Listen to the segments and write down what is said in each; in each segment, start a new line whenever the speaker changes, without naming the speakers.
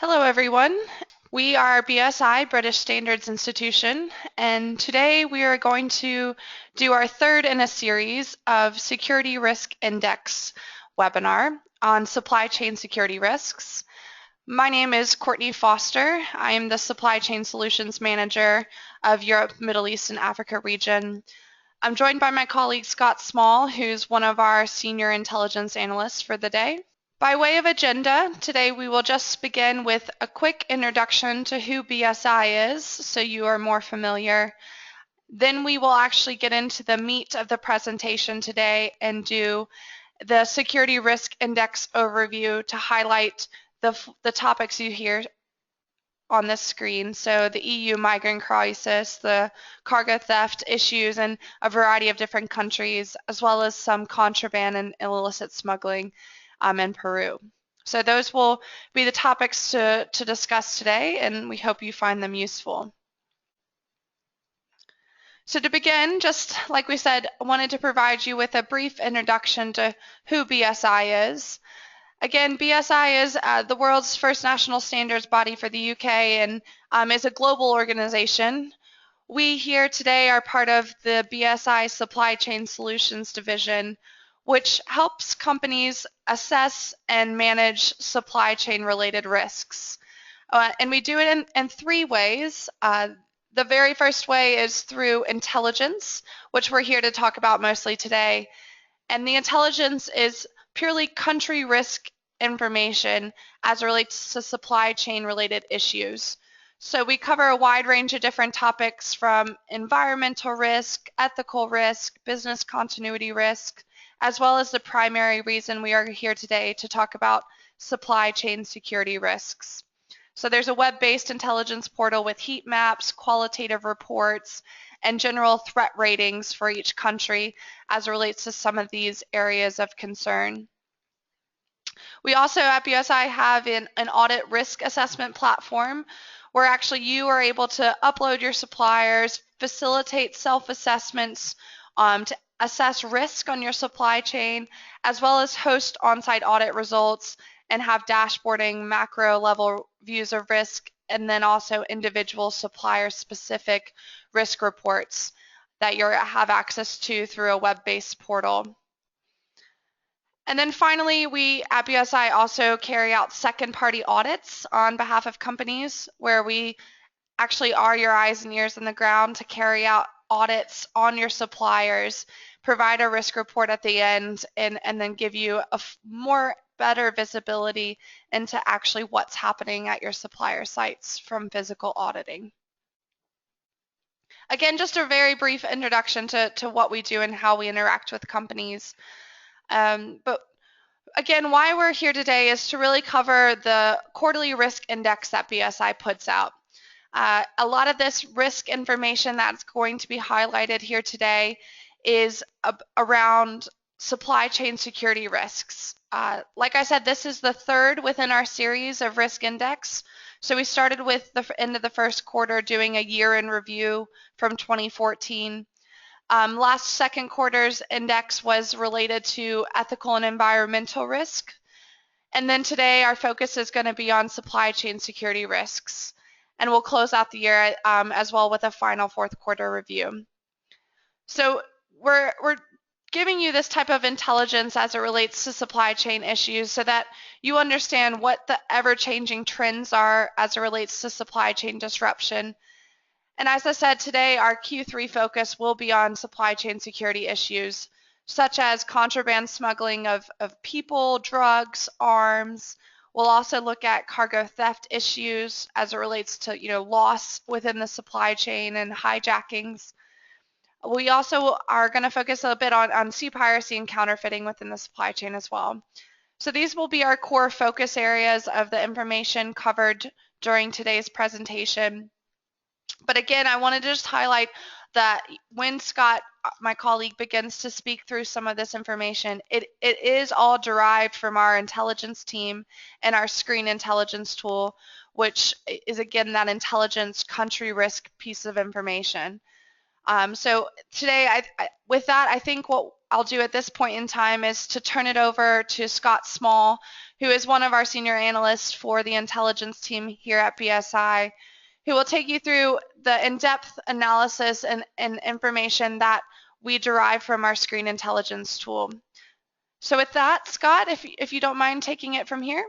Hello everyone. We are BSI, British Standards Institution, and today we are going to do our third in a series of Security Risk Index webinar on supply chain security risks. My name is Courtney Foster. I am the Supply Chain Solutions Manager of Europe, Middle East, and Africa region. I'm joined by my colleague Scott Small, who's one of our Senior Intelligence Analysts for the day. By way of agenda, today we will just begin with a quick introduction to who BSI is, so you are more familiar. Then we will actually get into the meat of the presentation today and do the Security Risk Index overview to highlight the topics you hear on this screen. So the EU migrant crisis, the cargo theft issues in a variety of different countries, as well as some contraband and illicit smuggling in Peru. So those will be the topics to discuss today, and we hope you find them useful. So to begin, just like we said, I wanted to provide you with a brief introduction to who BSI is. Again, BSI is the world's first national standards body for the UK and is a global organization. We here today are part of the BSI Supply Chain Solutions Division, which helps companies assess and manage supply chain related risks. And we do it in three ways. The very first way is through intelligence, which we're here to talk about mostly today. And the intelligence is purely country risk information as it relates to supply chain related issues. So we cover a wide range of different topics from environmental risk, ethical risk, business continuity risk, as well as the primary reason we are here today to talk about supply chain security risks. So there's a web-based intelligence portal with heat maps, qualitative reports, and general threat ratings for each country as it relates to some of these areas of concern. We also at BSI have an audit risk assessment platform where actually you are able to upload your suppliers, facilitate self-assessments to assess risk on your supply chain, as well as host on-site audit results and have dashboarding macro level views of risk, and then also individual supplier specific risk reports that you have access to through a web-based portal. And then finally, we at BSI also carry out second-party audits on behalf of companies where we actually are your eyes and ears on the ground to carry out audits on your suppliers, provide a risk report at the end, and then give you a better visibility into actually what's happening at your supplier sites from physical auditing. Again, just a very brief introduction to what we do and how we interact with companies. But again, why we're here today is to really cover the quarterly risk index that BSI puts out. A lot of this risk information that's going to be highlighted here today is around supply chain security risks. Like I said, this is the third within our series of risk index. So we started with the end of the first quarter doing a year in review from 2014. Last second quarter's index was related to ethical and environmental risk. And then today our focus is going to be on supply chain security risks. And we'll close out the year as well with a final fourth quarter review. So we're giving you this type of intelligence as it relates to supply chain issues so that you understand what the ever-changing trends are as it relates to supply chain disruption. And as I said, today our Q3 focus will be on supply chain security issues such as contraband smuggling of people, drugs, arms. We'll also look at cargo theft issues as it relates to loss within the supply chain and hijackings. We also are going to focus a bit on sea piracy and counterfeiting within the supply chain as well. So these will be our core focus areas of the information covered during today's presentation. But again, I want to just highlight that when Scott, my colleague, begins to speak through some of this information, it is all derived from our intelligence team and our screen intelligence tool, which is again that intelligence country risk piece of information. So today, with that, I think what I'll do at this point in time is to turn it over to Scott Small, who is one of our senior analysts for the intelligence team here at BSI, who will take you through the in-depth analysis and information that we derive from our screen intelligence tool. So with that, Scott, if you don't mind taking it from here.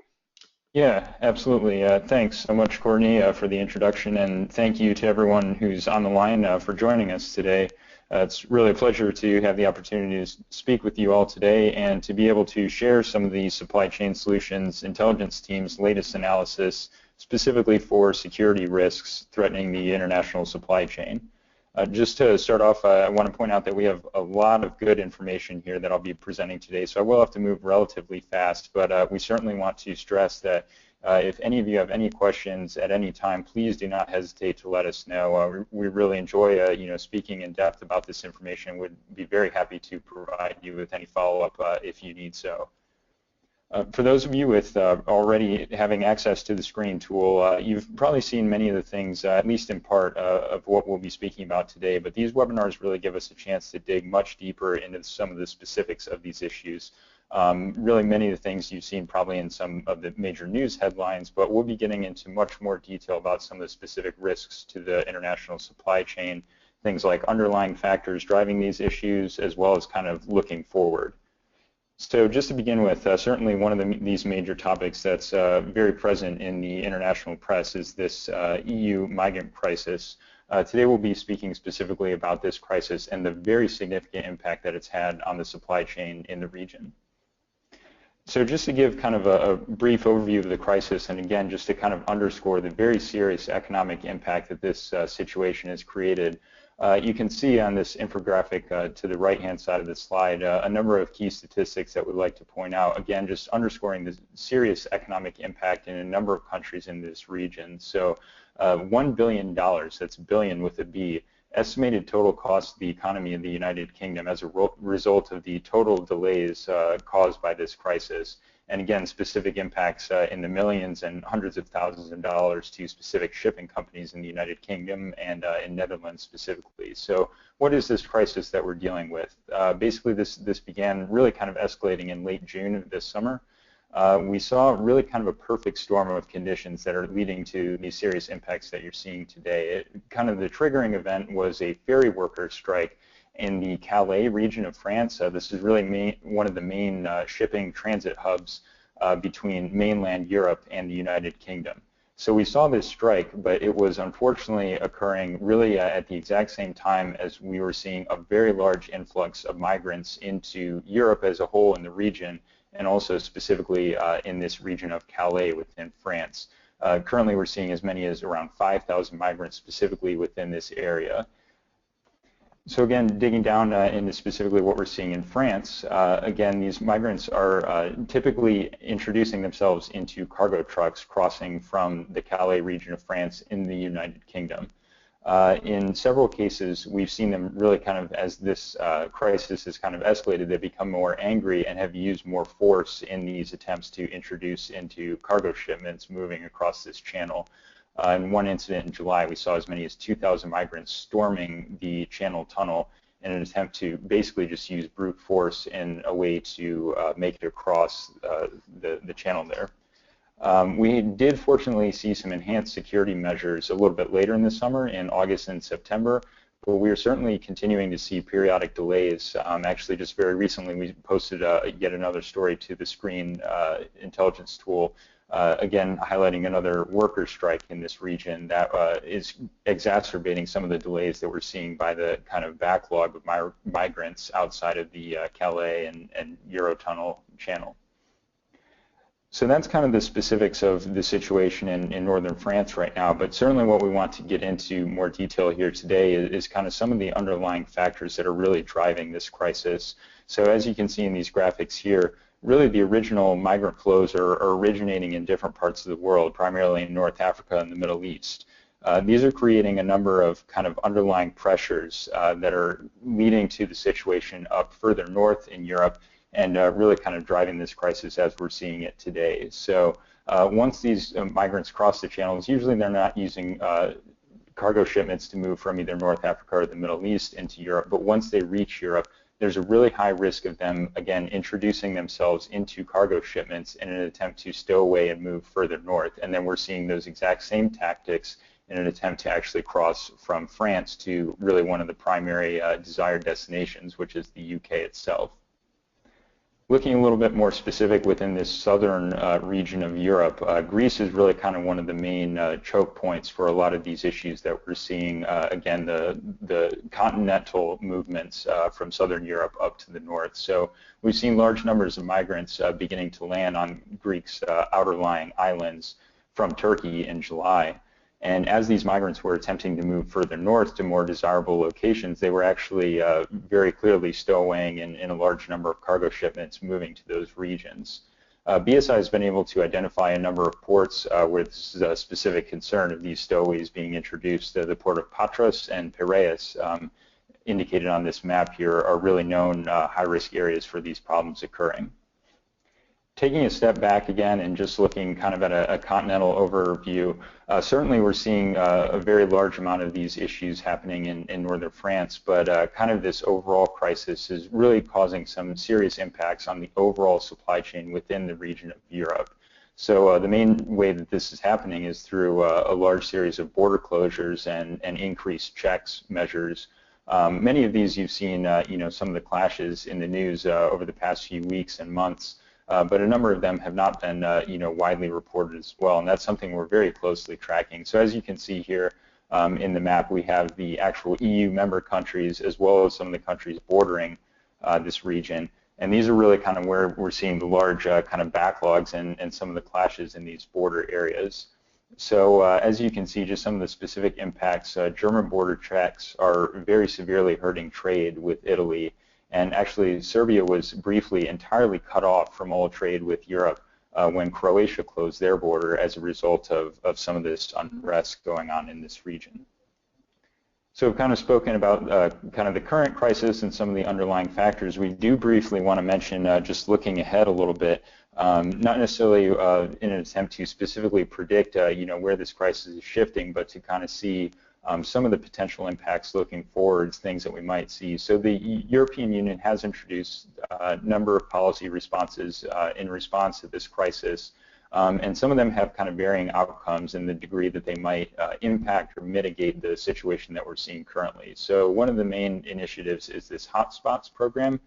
Yeah, absolutely. Thanks so much, Courtney, for the introduction, and thank you to everyone who's on the line for joining us today. It's really a pleasure to have the opportunity to speak with you all today and to be able to share some of the supply chain solutions intelligence team's latest analysis specifically for security risks threatening the international supply chain. Just to start off, I want to point out that we have a lot of good information here that I'll be presenting today, so I will have to move relatively fast, but we certainly want to stress that if any of you have any questions at any time, please do not hesitate to let us know. We really enjoy speaking in depth about this information. Would be very happy to provide you with any follow-up if you need so. For those of you with already having access to the screen tool, you've probably seen many of the things, at least in part, of what we'll be speaking about today, but these webinars really give us a chance to dig much deeper into some of the specifics of these issues. Really many of the things you've seen probably in some of the major news headlines, but we'll be getting into much more detail about some of the specific risks to the international supply chain, things like underlying factors driving these issues, as well as kind of looking forward. So just to begin with, certainly one of these major topics that's very present in the international press is this EU migrant crisis. Today we'll be speaking specifically about this crisis and the very significant impact that it's had on the supply chain in the region. So just to give kind of a brief overview of the crisis, and again, just to kind of underscore the very serious economic impact that this situation has created, you can see on this infographic to the right-hand side of the slide a number of key statistics that we'd like to point out. Again, just underscoring the serious economic impact in a number of countries in this region. So $1 billion, that's billion with a B, estimated total cost to the economy of the United Kingdom as a result of the total delays caused by this crisis. And again, specific impacts in the millions and hundreds of thousands of dollars to specific shipping companies in the United Kingdom and in Netherlands specifically. So what is this crisis that we're dealing with? Basically, this began really kind of escalating in late June of this summer. We saw really kind of a perfect storm of conditions that are leading to these serious impacts that you're seeing today. Kind of the triggering event was a ferry worker strike in the Calais region of France. This is really one of the main shipping transit hubs between mainland Europe and the United Kingdom. So we saw this strike, but it was unfortunately occurring really at the exact same time as we were seeing a very large influx of migrants into Europe as a whole in the region, and also specifically in this region of Calais within France. Currently we're seeing as many as around 5,000 migrants specifically within this area. So again, digging down into specifically what we're seeing in France, again, these migrants are typically introducing themselves into cargo trucks crossing from the Calais region of France in the United Kingdom. In several cases, we've seen them really kind of, as this crisis has kind of escalated, they become more angry and have used more force in these attempts to introduce into cargo shipments moving across this channel. In one incident in July, we saw as many as 2,000 migrants storming the Channel Tunnel in an attempt to basically just use brute force in a way to make it across the channel there. We did fortunately see some enhanced security measures a little bit later in the summer, in August and September, but we are certainly continuing to see periodic delays. Actually, just very recently, we posted yet another story to the screen intelligence tool, again highlighting another worker strike in this region that is exacerbating some of the delays that we're seeing by the kind of backlog of migrants outside of the Calais and Eurotunnel channel. So that's kind of the specifics of the situation in northern France right now, but certainly what we want to get into more detail here today is kind of some of the underlying factors that are really driving this crisis. So as you can see in these graphics here, really the original migrant flows are originating in different parts of the world, primarily in North Africa and the Middle East. These are creating a number of kind of underlying pressures that are leading to the situation up further north in Europe and really kind of driving this crisis as we're seeing it today. So once these migrants cross the channels, usually they're not using cargo shipments to move from either North Africa or the Middle East into Europe, but once they reach Europe, there's a really high risk of them, again, introducing themselves into cargo shipments in an attempt to stow away and move further north. And then we're seeing those exact same tactics in an attempt to actually cross from France to really one of the primary desired destinations, which is the UK itself. Looking a little bit more specific within this southern region of Europe, Greece is really kind of one of the main choke points for a lot of these issues that we're seeing. Again, the continental movements from southern Europe up to the north. So we've seen large numbers of migrants beginning to land on Greece's outer-lying islands from Turkey in July. And as these migrants were attempting to move further north to more desirable locations, they were actually very clearly stowawaying in a large number of cargo shipments moving to those regions. BSI has been able to identify a number of ports where this is a specific concern of these stowaways being introduced. The port of Patras and Piraeus, indicated on this map here, are really known high-risk areas for these problems occurring. Taking a step back again and just looking kind of at a continental overview, certainly we're seeing a very large amount of these issues happening in northern France, but kind of this overall crisis is really causing some serious impacts on the overall supply chain within the region of Europe. So the main way that this is happening is through a large series of border closures and increased checks measures. Many of these you've seen, some of the clashes in the news over the past few weeks and months. But a number of them have not been, widely reported as well, and that's something we're very closely tracking. So as you can see here in the map, we have the actual EU member countries as well as some of the countries bordering this region, and these are really kind of where we're seeing the large kind of backlogs and some of the clashes in these border areas. So as you can see, just some of the specific impacts, German border checks are very severely hurting trade with Italy. And actually, Serbia was briefly entirely cut off from all trade with Europe when Croatia closed their border as a result of some of this unrest going on in this region. So we've kind of spoken about kind of the current crisis and some of the underlying factors. We do briefly want to mention, just looking ahead a little bit, not necessarily in an attempt to specifically predict, where this crisis is shifting, but to kind of see some of the potential impacts looking forwards, things that we might see. So the European Union has introduced a number of policy responses in response to this crisis, and some of them have kind of varying outcomes in the degree that they might impact or mitigate the situation that we're seeing currently. So one of the main initiatives is this hotspots program.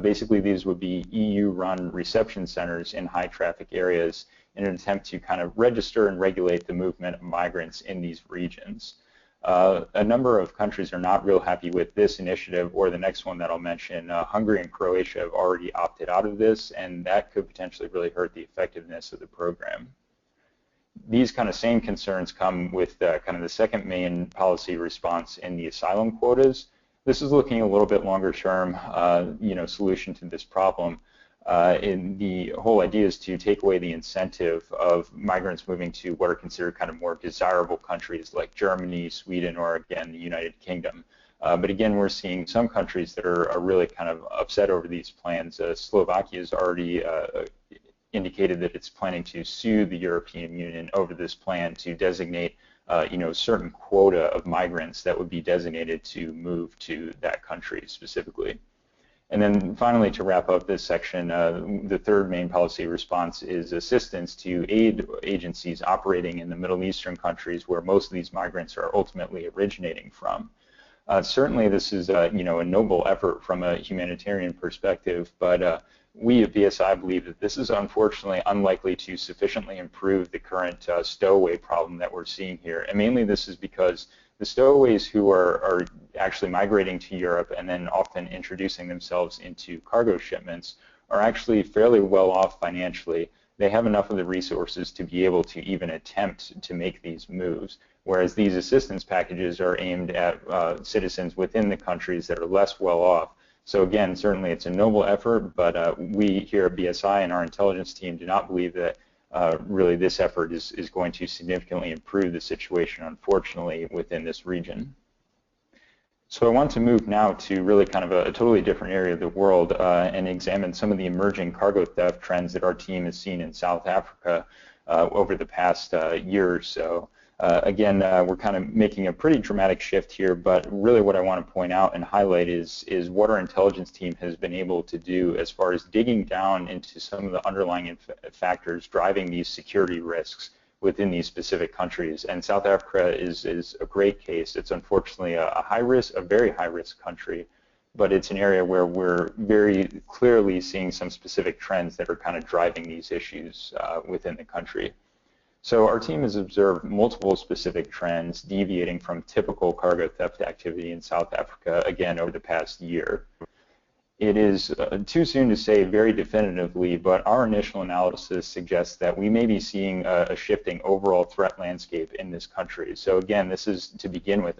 Basically, these would be EU-run reception centers in high-traffic areas in an attempt to kind of register and regulate the movement of migrants in these regions. A number of countries are not real happy with this initiative or the next one that I'll mention. Hungary and Croatia have already opted out of this, and that could potentially really hurt the effectiveness of the program. These kind of same concerns come with kind of the second main policy response in the asylum quotas. This is looking a little bit longer term, solution to this problem. And the whole idea is to take away the incentive of migrants moving to what are considered kind of more desirable countries like Germany, Sweden, or again, the United Kingdom. But again, we're seeing some countries that are really kind of upset over these plans. Slovakia has already indicated that it's planning to sue the European Union over this plan to designate a certain quota of migrants that would be designated to move to that country specifically. And then finally, to wrap up this section, the third main policy response is assistance to aid agencies operating in the Middle Eastern countries where most of these migrants are ultimately originating from. Certainly this is a noble effort from a humanitarian perspective, but we at BSI believe that this is unfortunately unlikely to sufficiently improve the current stowaway problem that we're seeing here. And mainly this is because the stowaways who are actually migrating to Europe and then often introducing themselves into cargo shipments are actually fairly well off financially. They have enough of the resources to be able to even attempt to make these moves, whereas these assistance packages are aimed at citizens within the countries that are less well off. So again, certainly it's a noble effort, but we here at BSI and our intelligence team do not believe that really this effort is going to significantly improve the situation, unfortunately, within this region. So I want to move now to really kind of a totally different area of the world and examine some of the emerging cargo theft trends that our team has seen in South Africa over the past year or so. We're kind of making a pretty dramatic shift here, but really what I want to point out and highlight is what our intelligence team has been able to do as far as digging down into some of the underlying factors driving these security risks within these specific countries. And South Africa is a great case. It's unfortunately a high risk, a very high risk country, but it's an area where we're very clearly seeing some specific trends that are kind of driving these issues within the country. So our team has observed multiple specific trends deviating from typical cargo theft activity in South Africa, again, over the past year. It is too soon to say very definitively, but our initial analysis suggests that we may be seeing a shifting overall threat landscape in this country. So again, this is, to begin with,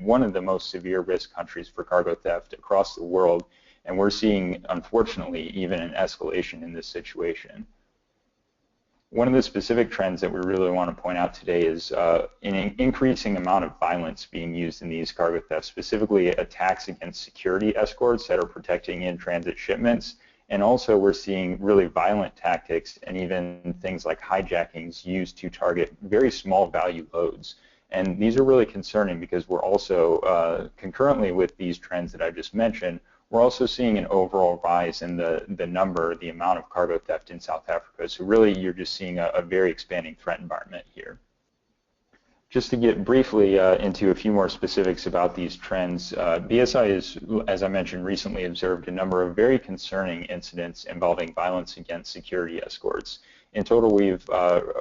one of the most severe risk countries for cargo theft across the world, and we're seeing, unfortunately, even an escalation in this situation. One of the specific trends that we really want to point out today is an increasing amount of violence being used in these cargo thefts, specifically attacks against security escorts that are protecting in-transit shipments. And also we're seeing really violent tactics and even things like hijackings used to target very small value loads. And these are really concerning because we're also, concurrently with these trends that I just mentioned, we're also seeing an overall rise in the amount of cargo theft in South Africa. So really, you're just seeing a very expanding threat environment here. Just to get briefly into a few more specifics about these trends, BSI has, as I mentioned, recently observed a number of very concerning incidents involving violence against security escorts. In total, we've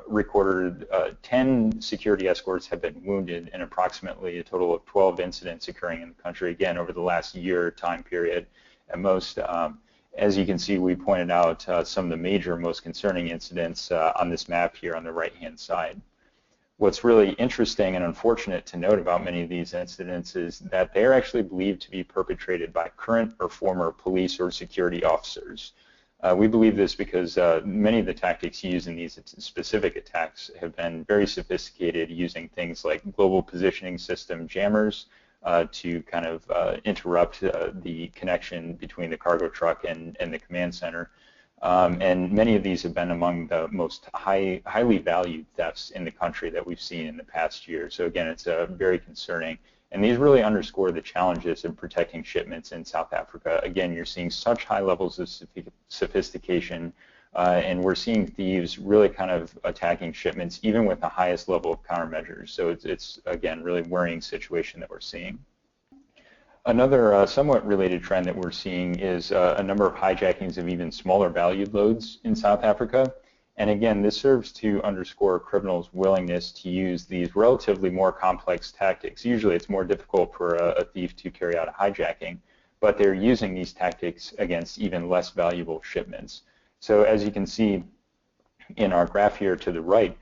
recorded 10 security escorts have been wounded and approximately a total of 12 incidents occurring in the country, again, over the last year time period at most. As you can see, we pointed out some of the major, most concerning incidents on this map here on the right-hand side. What's really interesting and unfortunate to note about many of these incidents is that they're actually believed to be perpetrated by current or former police or security officers. We believe this because many of the tactics used in these specific attacks have been very sophisticated, using things like global positioning system jammers to kind of interrupt the connection between the cargo truck and the command center. And many of these have been among the most highly valued thefts in the country that we've seen in the past year. So again, it's very concerning. And these really underscore the challenges in protecting shipments in South Africa. Again, you're seeing such high levels of sophistication, and we're seeing thieves really kind of attacking shipments even with the highest level of countermeasures. So it's again, really worrying situation that we're seeing. Another somewhat related trend that we're seeing is a number of hijackings of even smaller valued loads in South Africa. And again, this serves to underscore criminals' willingness to use these relatively more complex tactics. Usually it's more difficult for a thief to carry out a hijacking, but they're using these tactics against even less valuable shipments. So as you can see in our graph here to the right,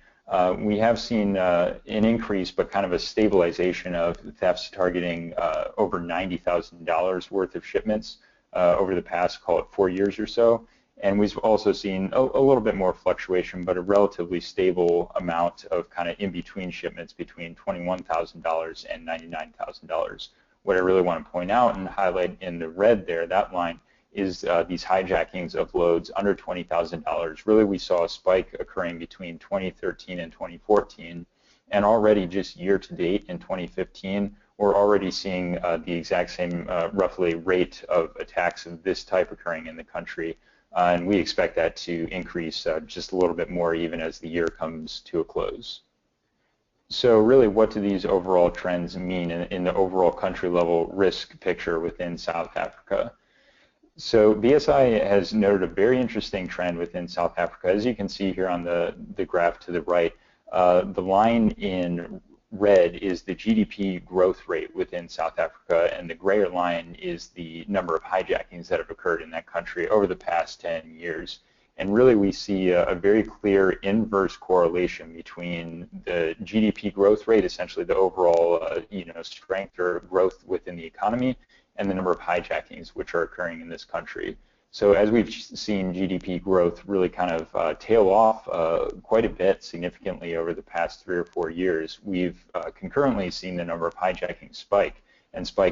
we have seen an increase, but kind of a stabilization of thefts targeting over $90,000 worth of shipments over the past, call it 4 years or so. And we've also seen a little bit more fluctuation, but a relatively stable amount of kind of in-between shipments between $21,000 and $99,000. What I really want to point out and highlight in the red there, that line, is these hijackings of loads under $20,000. Really, we saw a spike occurring between 2013 and 2014, and already just year to date in 2015, we're already seeing the exact same roughly rate of attacks of this type occurring in the country. And we expect that to increase just a little bit more even as the year comes to a close. So really, what do these overall trends mean in the overall country level risk picture within South Africa? So BSI has noted a very interesting trend within South Africa. As you can see here on the graph to the right, the line in red is the GDP growth rate within South Africa, and the grayer line is the number of hijackings that have occurred in that country over the past 10 years. And really, we see a very clear inverse correlation between the GDP growth rate, essentially the overall strength or growth within the economy, and the number of hijackings which are occurring in this country. So as we've seen GDP growth really kind of tail off quite a bit significantly over the past 3 or 4 years, we've concurrently seen the number of hijackings spike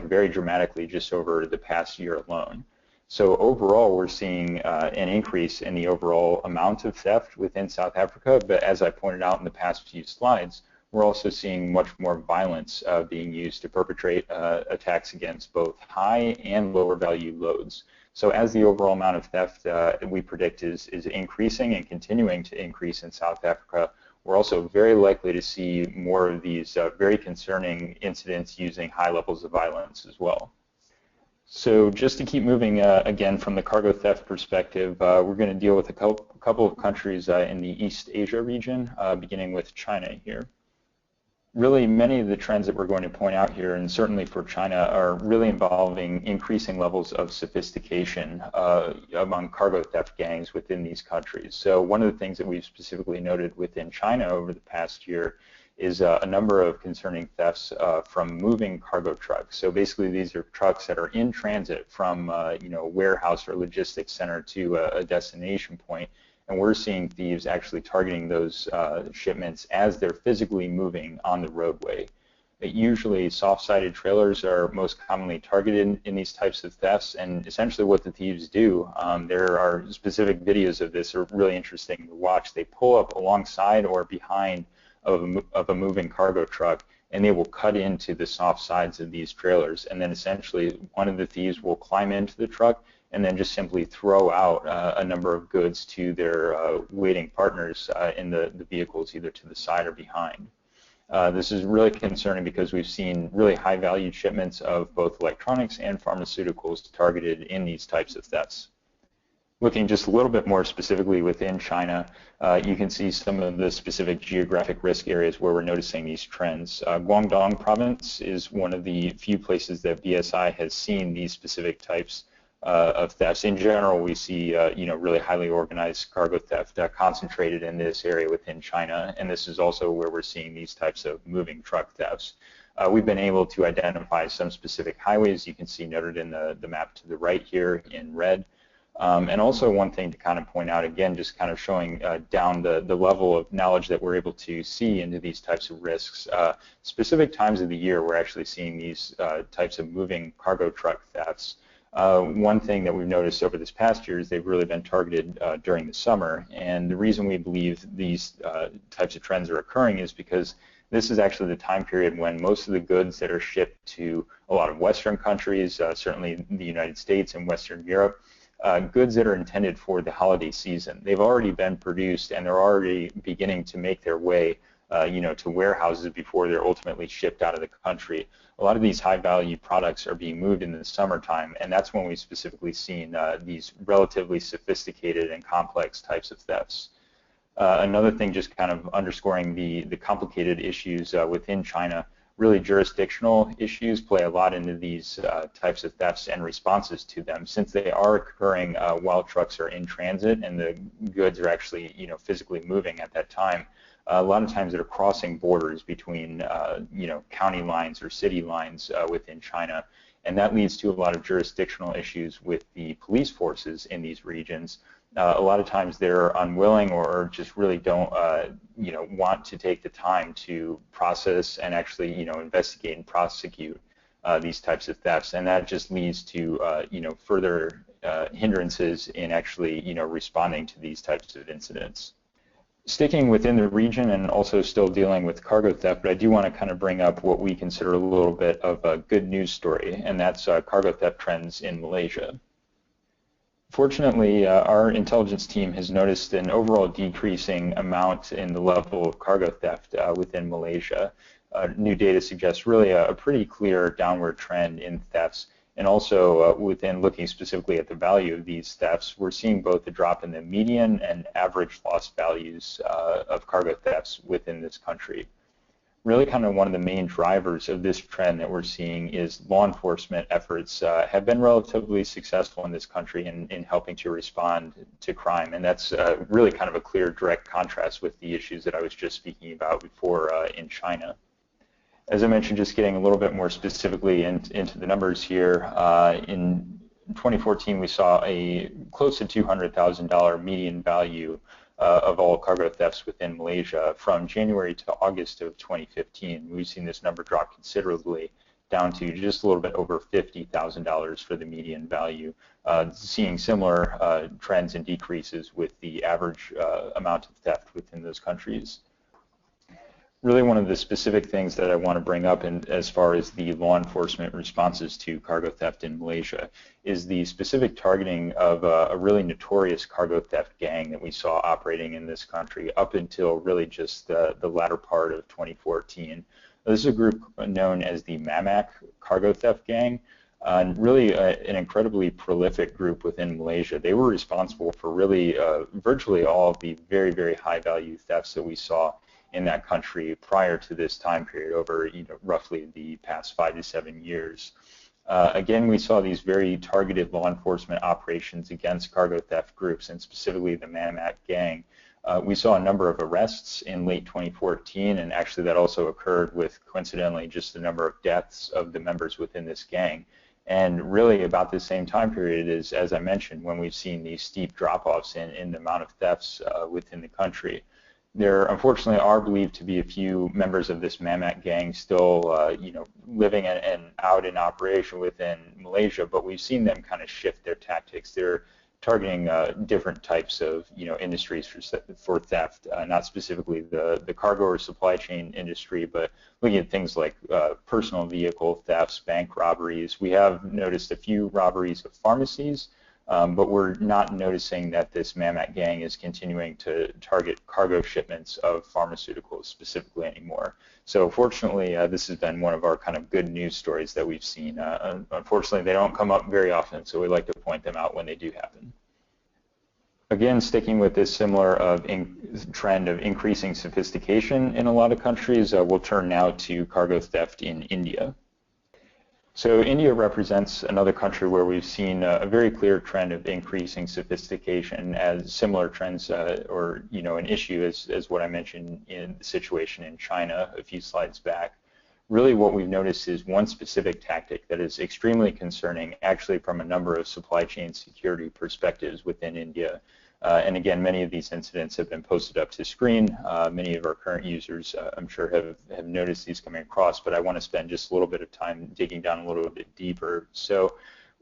very dramatically just over the past year alone. So overall, we're seeing an increase in the overall amount of theft within South Africa, but as I pointed out in the past few slides, we're also seeing much more violence being used to perpetrate attacks against both high and lower value loads. So as the overall amount of theft we predict is increasing and continuing to increase in South Africa, we're also very likely to see more of these very concerning incidents using high levels of violence as well. So just to keep moving again from the cargo theft perspective, we're going to deal with a couple of countries in the East Asia region, beginning with China here. Really, many of the trends that we're going to point out here, and certainly for China, are really involving increasing levels of sophistication among cargo theft gangs within these countries. So one of the things that we've specifically noted within China over the past year is a number of concerning thefts from moving cargo trucks. So basically, these are trucks that are in transit from a warehouse or logistics center to a destination point. And we're seeing thieves actually targeting those shipments as they're physically moving on the roadway. Usually, soft-sided trailers are most commonly targeted in these types of thefts, and essentially what the thieves do, there are specific videos of this that are really interesting to watch. They pull up alongside or behind of a moving cargo truck, and they will cut into the soft sides of these trailers, and then essentially one of the thieves will climb into the truck and then just simply throw out a number of goods to their waiting partners in the vehicles, either to the side or behind. This is really concerning because we've seen really high valued shipments of both electronics and pharmaceuticals targeted in these types of thefts. Looking just a little bit more specifically within China, you can see some of the specific geographic risk areas where we're noticing these trends. Guangdong province is one of the few places that BSI has seen these specific types of thefts. In general, we see really highly organized cargo theft concentrated in this area within China, and this is also where we're seeing these types of moving truck thefts. We've been able to identify some specific highways you can see noted in the map to the right here in red. And also one thing to kind of point out, again, just kind of showing down the level of knowledge that we're able to see into these types of risks. Specific times of the year, we're actually seeing these types of moving cargo truck thefts. One thing that we've noticed over this past year is they've really been targeted during the summer, and the reason we believe these types of trends are occurring is because this is actually the time period when most of the goods that are shipped to a lot of Western countries, certainly the United States and Western Europe, goods that are intended for the holiday season. They've already been produced and they're already beginning to make their way to warehouses before they're ultimately shipped out of the country. A lot of these high-value products are being moved in the summertime, and that's when we've specifically seen these relatively sophisticated and complex types of thefts. Another thing, just kind of underscoring the complicated issues within China, really jurisdictional issues play a lot into these types of thefts and responses to them, since they are occurring while trucks are in transit and the goods are actually physically moving at that time. A lot of times they're crossing borders between county lines or city lines within China, and that leads to a lot of jurisdictional issues with the police forces in these regions. A lot of times they're unwilling or just really don't want to take the time to process and actually investigate and prosecute these types of thefts, and that just leads to further hindrances in actually responding to these types of incidents. Sticking within the region and also still dealing with cargo theft, but I do want to kind of bring up what we consider a little bit of a good news story, and that's cargo theft trends in Malaysia. Fortunately, our intelligence team has noticed an overall decreasing amount in the level of cargo theft within Malaysia. New data suggests really a pretty clear downward trend in thefts. And also within looking specifically at the value of these thefts, we're seeing both a drop in the median and average loss values of cargo thefts within this country. Really kind of one of the main drivers of this trend that we're seeing is law enforcement efforts have been relatively successful in this country in helping to respond to crime. And that's really kind of a clear direct contrast with the issues that I was just speaking about before in China. As I mentioned, just getting a little bit more specifically into the numbers here, in 2014 we saw a close to $200,000 median value of all cargo thefts within Malaysia. From January to August of 2015, we've seen this number drop considerably down to just a little bit over $50,000 for the median value, seeing similar trends and decreases with the average amount of theft within those countries. really one of the specific things that I want to bring up as far as the law enforcement responses to cargo theft in Malaysia is the specific targeting of a really notorious cargo theft gang that we saw operating in this country up until really just the latter part of 2014. This is a group known as the Mamak cargo theft gang. And really an incredibly prolific group within Malaysia. They were responsible for really virtually all of the very, very high value thefts that we saw in that country prior to this time period over roughly the past 5 to 7 years. Again, we saw these very targeted law enforcement operations against cargo theft groups, and specifically the Mamak gang. We saw a number of arrests in late 2014, and actually that also occurred with, coincidentally, just the number of deaths of the members within this gang. And really about the same time period is, as I mentioned, when we've seen these steep drop-offs in the amount of thefts within the country. There unfortunately are believed to be a few members of this Mamak gang still living and out in operation within Malaysia, but we've seen them kind of shift their tactics. They're targeting different types of industries for theft, not specifically the cargo or supply chain industry, but looking at things like personal vehicle thefts, bank robberies. We have noticed a few robberies of pharmacies, but we're not noticing that this Mamak gang is continuing to target cargo shipments of pharmaceuticals specifically anymore. So fortunately, this has been one of our kind of good news stories that we've seen. Unfortunately, they don't come up very often, so we like to point them out when they do happen. Again, sticking with this similar trend of increasing sophistication in a lot of countries, we'll turn now to cargo theft in India. So India represents another country where we've seen a very clear trend of increasing sophistication, as similar trends or an issue as what I mentioned in the situation in China a few slides back. Really what we've noticed is one specific tactic that is extremely concerning, actually from a number of supply chain security perspectives within India. And again, many of these incidents have been posted up to screen. Many of our current users, I'm sure, have noticed these coming across, but I want to spend just a little bit of time digging down a little bit deeper. So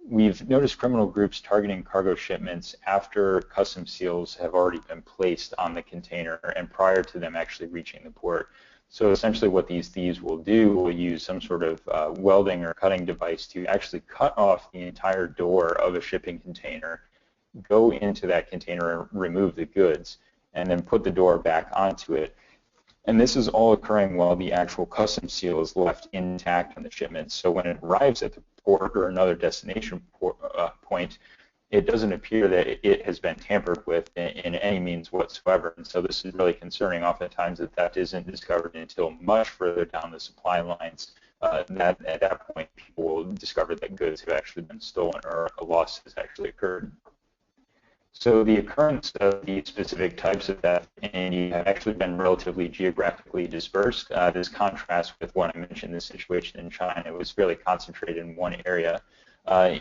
we've noticed criminal groups targeting cargo shipments after customs seals have already been placed on the container and prior to them actually reaching the port. So essentially what these thieves will do will use some sort of welding or cutting device to actually cut off the entire door of a shipping container, go into that container and remove the goods, and then put the door back onto it. And this is all occurring while the actual customs seal is left intact on the shipment. So when it arrives at the port or another destination point, it doesn't appear that it has been tampered with in any means whatsoever. And so this is really concerning. Oftentimes that isn't discovered until much further down the supply lines. That at that point, people will discover that goods have actually been stolen or a loss has actually occurred. So the occurrence of these specific types of theft in India have actually been relatively geographically dispersed. This contrasts with what I mentioned, the situation in China. It was fairly concentrated in one area.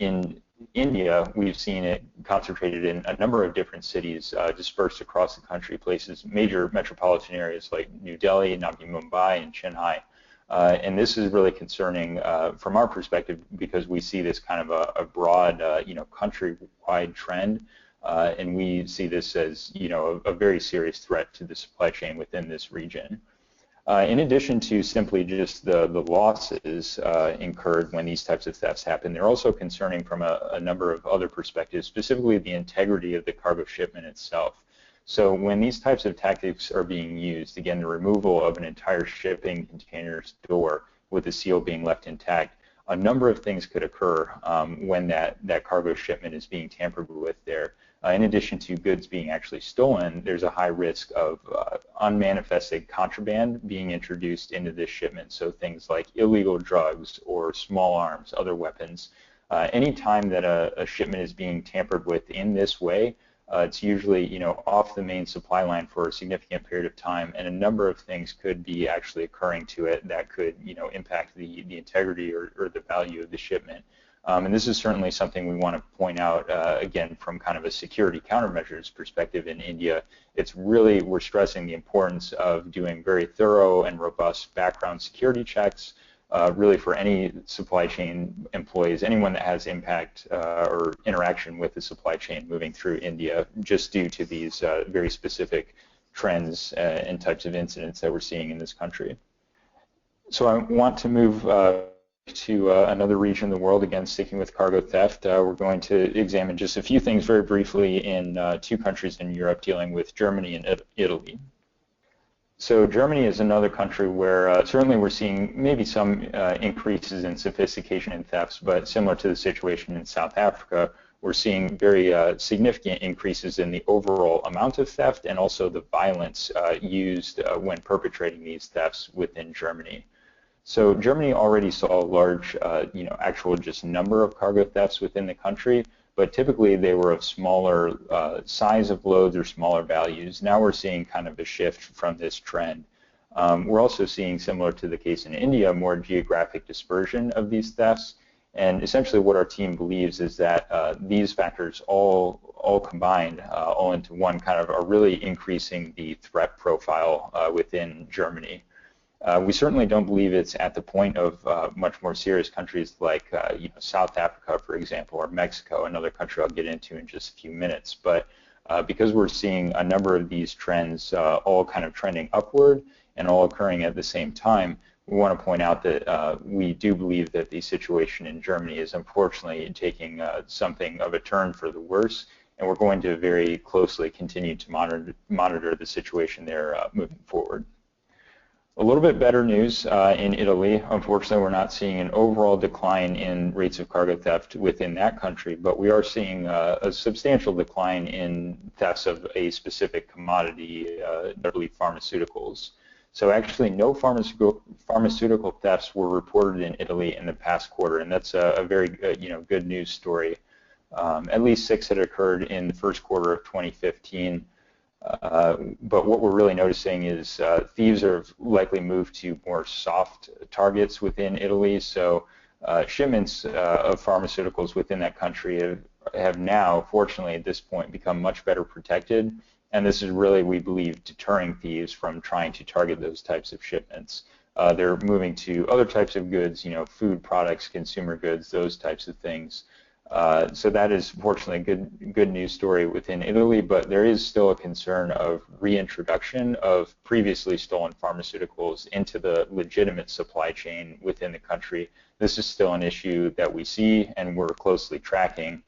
In India, we've seen it concentrated in a number of different cities dispersed across the country, major metropolitan areas like New Delhi, Navi Mumbai, and Chennai. And this is really concerning from our perspective because we see this kind of a broad, countrywide trend. And we see this as, a very serious threat to the supply chain within this region. In addition to simply just the losses incurred when these types of thefts happen, they're also concerning from a number of other perspectives, specifically the integrity of the cargo shipment itself. So when these types of tactics are being used, again, the removal of an entire shipping container's door with the seal being left intact, a number of things could occur when that cargo shipment is being tampered with there. In addition to goods being actually stolen, there's a high risk of unmanifested contraband being introduced into this shipment. So things like illegal drugs or small arms, other weapons. Anytime that a shipment is being tampered with in this way, it's usually off the main supply line for a significant period of time, and a number of things could be actually occurring to it that could impact the integrity or the value of the shipment. And this is certainly something we want to point out, again, from kind of a security countermeasures perspective in India. We're stressing the importance of doing very thorough and robust background security checks, really for any supply chain employees, anyone that has impact or interaction with the supply chain moving through India, just due to these very specific trends and types of incidents that we're seeing in this country. So I want to move to another region of the world, again sticking with cargo theft. We're going to examine just a few things very briefly in two countries in Europe, dealing with Germany and Italy. So Germany is another country where certainly we're seeing maybe some increases in sophistication in thefts, but similar to the situation in South Africa, we're seeing very significant increases in the overall amount of theft and also the violence used when perpetrating these thefts within Germany. So Germany already saw a large, actual just number of cargo thefts within the country, but typically they were of smaller size of loads or smaller values. Now we're seeing kind of a shift from this trend. We're also seeing, similar to the case in India, more geographic dispersion of these thefts. And essentially what our team believes is that these factors all combined, all into one, kind of are really increasing the threat profile within Germany. We certainly don't believe it's at the point of much more serious countries like South Africa, for example, or Mexico, another country I'll get into in just a few minutes. But because we're seeing a number of these trends all kind of trending upward and all occurring at the same time, we want to point out that we do believe that the situation in Germany is unfortunately taking something of a turn for the worse, and we're going to very closely continue to monitor the situation there moving forward. A little bit better news in Italy. Unfortunately, we're not seeing an overall decline in rates of cargo theft within that country, but we are seeing a substantial decline in thefts of a specific commodity, notably pharmaceuticals. So actually, no pharmaceutical thefts were reported in Italy in the past quarter, and that's a very good news story. At least 6 had occurred in the first quarter of 2015. But what we're really noticing is thieves have likely moved to more soft targets within Italy. So shipments of pharmaceuticals within that country have now, fortunately at this point, become much better protected. And this is really, we believe, deterring thieves from trying to target those types of shipments. They're moving to other types of goods, food products, consumer goods, those types of things. So that is fortunately a good news story within Italy, but there is still a concern of reintroduction of previously stolen pharmaceuticals into the legitimate supply chain within the country. This is still an issue that we see and we're closely tracking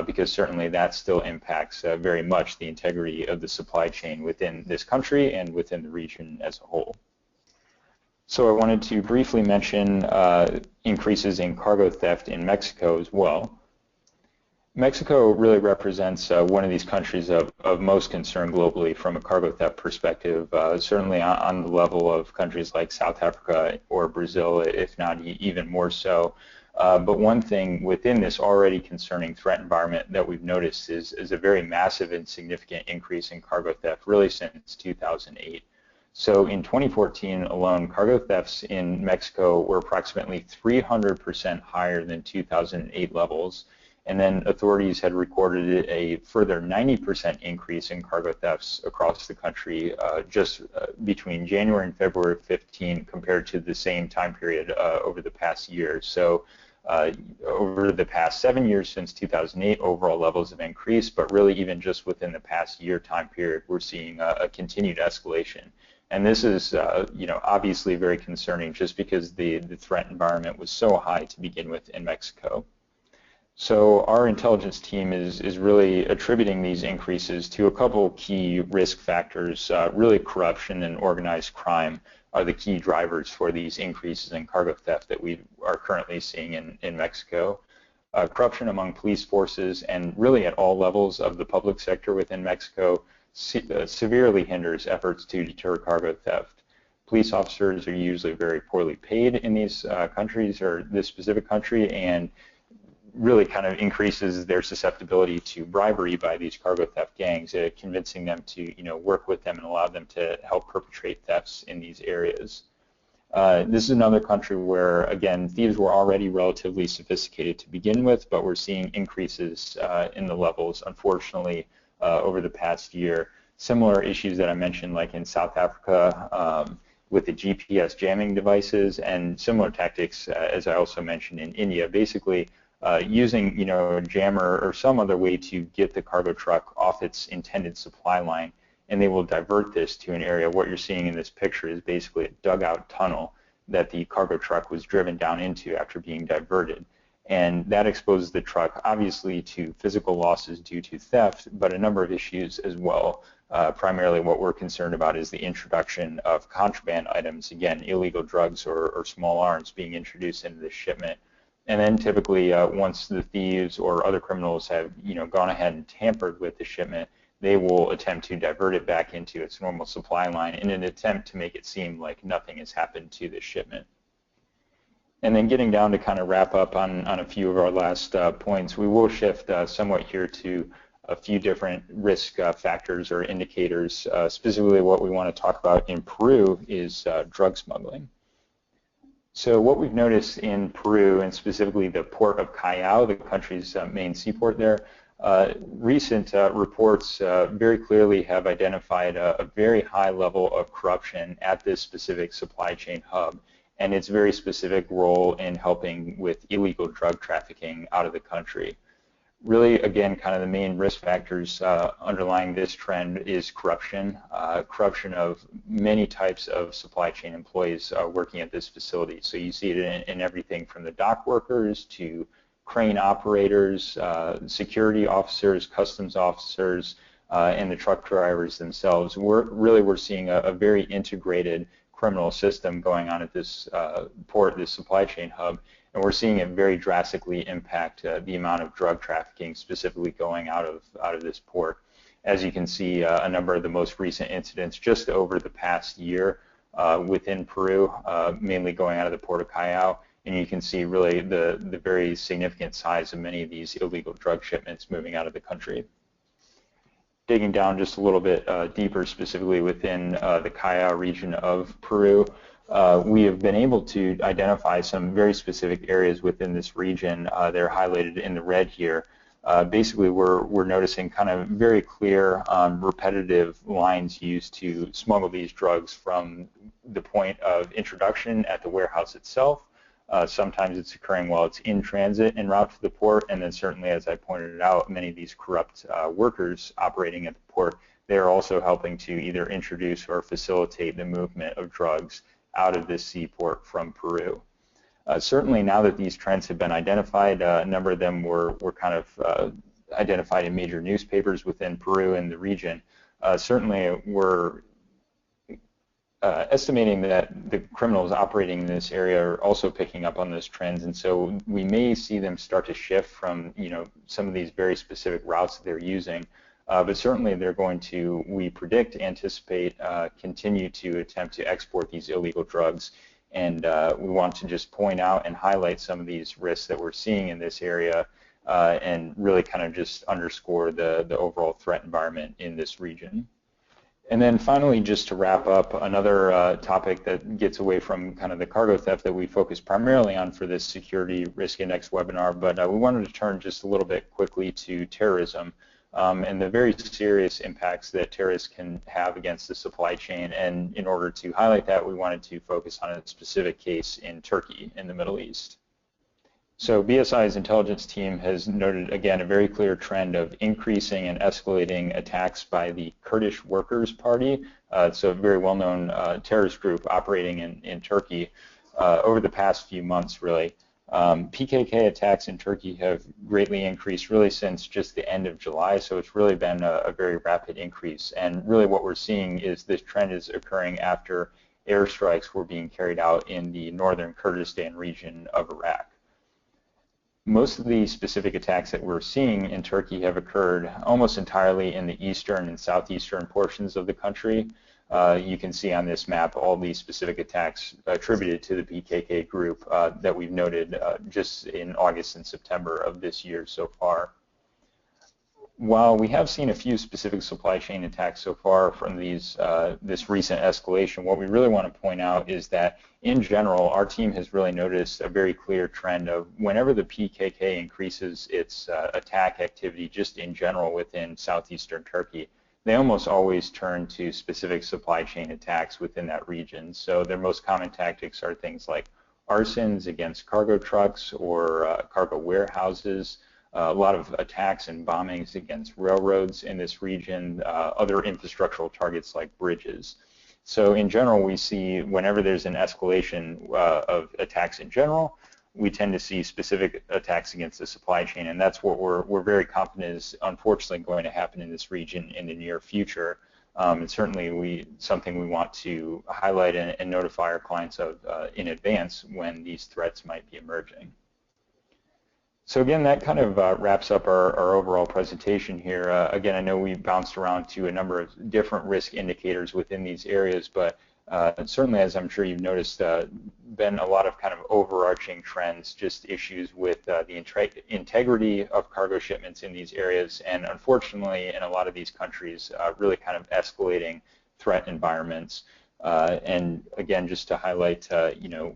because certainly that still impacts very much the integrity of the supply chain within this country and within the region as a whole. So I wanted to briefly mention increases in cargo theft in Mexico as well. Mexico really represents one of these countries of most concern globally from a cargo theft perspective, certainly on the level of countries like South Africa or Brazil, if not even more so. But one thing within this already concerning threat environment that we've noticed is a very massive and significant increase in cargo theft really since 2008. So in 2014 alone, cargo thefts in Mexico were approximately 300% higher than 2008 levels. And then authorities had recorded a further 90% increase in cargo thefts across the country just between January and February of 15 compared to the same time period over the past year. So over the past 7 years since 2008, overall levels have increased, but really even just within the past year time period, we're seeing a continued escalation. And this is, obviously very concerning just because the threat environment was so high to begin with in Mexico. So our intelligence team is really attributing these increases to a couple key risk factors. Really corruption and organized crime are the key drivers for these increases in cargo theft that we are currently seeing in Mexico. Corruption among police forces and really at all levels of the public sector within Mexico severely hinders efforts to deter cargo theft. Police officers are usually very poorly paid in these countries or this specific country, and really kind of increases their susceptibility to bribery by these cargo theft gangs, convincing them to work with them and allow them to help perpetrate thefts in these areas. This is another country where, again, thieves were already relatively sophisticated to begin with, but we're seeing increases in the levels, unfortunately, over the past year. Similar issues that I mentioned, like in South Africa, with the GPS jamming devices, and similar tactics, as I also mentioned in India, basically using a jammer or some other way to get the cargo truck off its intended supply line and they will divert this to an area. What you're seeing in this picture is basically a dugout tunnel that the cargo truck was driven down into after being diverted. And that exposes the truck obviously to physical losses due to theft, but a number of issues as well. Primarily what we're concerned about is the introduction of contraband items, again, illegal drugs or small arms being introduced into the shipment. And then typically once the thieves or other criminals have gone ahead and tampered with the shipment, they will attempt to divert it back into its normal supply line in an attempt to make it seem like nothing has happened to the shipment. And then getting down to kind of wrap up on a few of our last points, we will shift somewhat here to a few different risk factors or indicators. Specifically what we want to talk about in Peru is drug smuggling. So what we've noticed in Peru, and specifically the port of Callao, the country's main seaport there, recent reports very clearly have identified a very high level of corruption at this specific supply chain hub, and its very specific role in helping with illegal drug trafficking out of the country. Really, again, kind of the main risk factors underlying this trend is corruption, corruption of many types of supply chain employees working at this facility. So you see it in everything from the dock workers to crane operators, security officers, customs officers, and the truck drivers themselves. We're seeing a very integrated criminal system going on at this port, this supply chain hub, and we're seeing it very drastically impact the amount of drug trafficking specifically going out of this port. As you can see, a number of the most recent incidents just over the past year within Peru, mainly going out of the port of Callao, and you can see really the very significant size of many of these illegal drug shipments moving out of the country. Digging down just a little bit deeper, specifically within the Callao region of Peru, we have been able to identify some very specific areas within this region. They're highlighted in the red here. Basically, we're noticing kind of very clear, repetitive lines used to smuggle these drugs from the point of introduction at the warehouse itself. Sometimes it's occurring while it's in transit en route to the port, and then certainly, as I pointed out, many of these corrupt workers operating at the port, they're also helping to either introduce or facilitate the movement of drugs out of this seaport from Peru. Certainly now that these trends have been identified, a number of them were kind of identified in major newspapers within Peru and the region. Certainly we're estimating that the criminals operating in this area are also picking up on those trends, and so we may see them start to shift from some of these very specific routes that they're using. But certainly they're going to, we predict, anticipate, continue to attempt to export these illegal drugs. And we want to just point out and highlight some of these risks that we're seeing in this area and really kind of just underscore the overall threat environment in this region. And then finally, just to wrap up, another topic that gets away from kind of the cargo theft that we focus primarily on for this Security Risk Index webinar, but we wanted to turn just a little bit quickly to terrorism. And the very serious impacts that terrorists can have against the supply chain. And in order to highlight that, we wanted to focus on a specific case in Turkey in the Middle East. So BSI's intelligence team has noted, again, a very clear trend of increasing and escalating attacks by the Kurdish Workers' Party. It's a very well-known terrorist group operating in Turkey over the past few months, really. PKK attacks in Turkey have greatly increased really since just the end of July, so it's really been a very rapid increase. And really what we're seeing is this trend is occurring after airstrikes were being carried out in the northern Kurdistan region of Iraq. Most of the specific attacks that we're seeing in Turkey have occurred almost entirely in the eastern and southeastern portions of the country. You can see on this map all these specific attacks attributed to the PKK group that we've noted just in August and September of this year so far. While we have seen a few specific supply chain attacks so far from these this recent escalation, what we really want to point out is that in general, our team has really noticed a very clear trend of whenever the PKK increases its attack activity just in general within southeastern Turkey, they almost always turn to specific supply chain attacks within that region. So their most common tactics are things like arsons against cargo trucks or cargo warehouses, a lot of attacks and bombings against railroads in this region, other infrastructural targets like bridges. So in general, we see whenever there's an escalation of attacks in general, we tend to see specific attacks against the supply chain, and that's what we're very confident is unfortunately going to happen in this region in the near future. And certainly something we want to highlight and notify our clients of in advance when these threats might be emerging. So again, that kind of wraps up our overall presentation here. Again, I know we bounced around to a number of different risk indicators within these areas, but certainly, as I'm sure you've noticed, been a lot of kind of overarching trends, just issues with the integrity of cargo shipments in these areas, and unfortunately, in a lot of these countries, really kind of escalating threat environments. And again, just to highlight,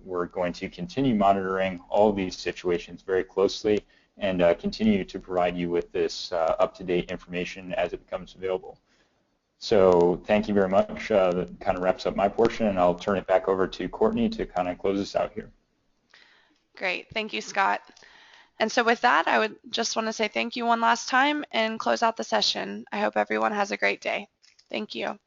we're going to continue monitoring all of these situations very closely and continue to provide you with this up-to-date information as it becomes available. So thank you very much. That kind of wraps up my portion, and I'll turn it back over to Courtney to kind of close us out here.
Great. Thank you, Scott. And so with that, I would just want to say thank you one last time and close out the session. I hope everyone has a great day. Thank you.